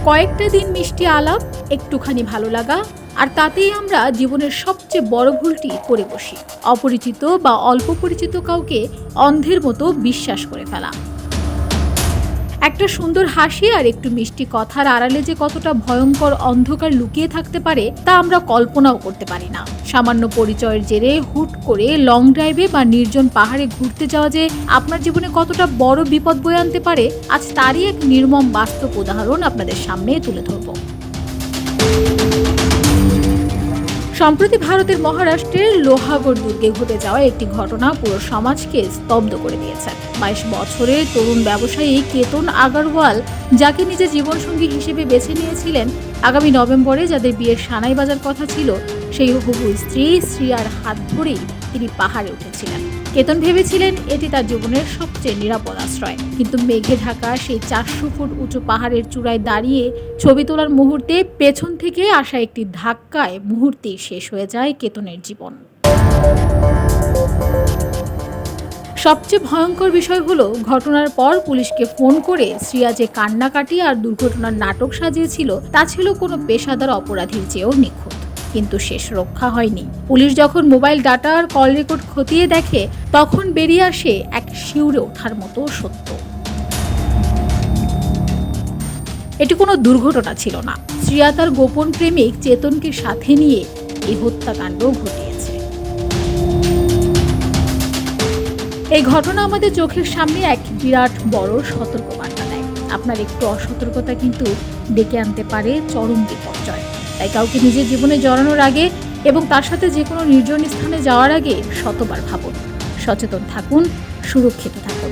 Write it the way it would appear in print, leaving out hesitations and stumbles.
কয়েকটা দিন মিষ্টি আলাপ, একটুখানি ভালো লাগা, আর তাতেই আমরা জীবনের সবচেয়ে বড় ভুলটি করে বসি, অপরিচিত বা অল্প পরিচিত কাউকে অন্ধের মতো বিশ্বাস করে ফেলা। একটা সুন্দর হাসি আর একটু মিষ্টি কথার আড়ালে যে কতটা ভয়ঙ্কর অন্ধকার লুকিয়ে থাকতে পারে তা আমরা কল্পনাও করতে পারি না। সামান্য পরিচয়ের জেরে হুট করে লং ড্রাইভে বা নির্জন পাহাড়ে ঘুরতে যাওয়া যে আপনার জীবনে কতটা বড় বিপদ বয়ে আনতে পারে, আজ তারই এক নির্মম বাস্তব উদাহরণ আপনাদের সামনে তুলে ধরব। সম্প্রতি ভারতের মহারাষ্ট্রের লোহাগড় দুর্গে ঘটে যাওয়া একটি ঘটনা পুরো সমাজকে স্তব্ধ করে দিয়েছে। 22 বছরের তরুণ ব্যবসায়ী কেতন আগরওয়াল, যাকে নিজের জীবনসঙ্গী হিসেবে বেছে নিয়েছিলেন, আগামী নভেম্বরে যাদের বিয়ের সানাই বাজার কথা ছিল, সেই হবু স্ত্রী শ্রিয়ার হাত ধরেই তিনি পাহাড়ে উঠেছিলেন। কেতন ভেবেছিলেন এটি তার জীবনের সবচেয়ে নিরাপদ আশ্রয়, কিন্তু মেঘে ঢাকা সেই 400 ফুট উঁচু পাহাড়ের চূড়ায় দাঁড়িয়ে ছবি তোলার মুহূর্তে পেছন থেকে আসা একটি ধাক্কায় মুহূর্তেই শেষ হয়ে যায় কেতনের জীবন। সবচেয়ে ভয়ঙ্কর বিষয় হলো, ঘটনার পর পুলিশকে ফোন করে শ্রিয়া যে কান্নাকাটি আর দুর্ঘটনার নাটক সাজিয়েছিল তা ছিল কোনো পেশাদার অপরাধীর চেয়েও নিখুঁত। কিন্তু শেষ রক্ষা হয়নি। পুলিশ যখন মোবাইল ডাটা আর কল রেকর্ড খতিয়ে দেখে, তখন বেরিয়ে আসে এক শিউরে ওঠার মতো সত্য। এটি কোনো দুর্ঘটনা ছিল না, শ্রিয়া তার গোপন প্রেমিক চেতনকে সাথে নিয়ে এই হত্যাকাণ্ড ঘটিয়েছে। এই ঘটনা আমাদের চোখের সামনে এক বিরাট বড় সতর্কবার্তা দেয়। আপনার একটু অসতর্কতা কিন্তু ডেকে আনতে পারে চরম বিপর্যয়। তাই কাউকে নিজের জীবনে জড়ানোর আগে এবং তার সাথে যে কোনো নির্জন স্থানে যাওয়ার আগে শতবার ভাবুন। সচেতন থাকুন, সুরক্ষিত থাকুন।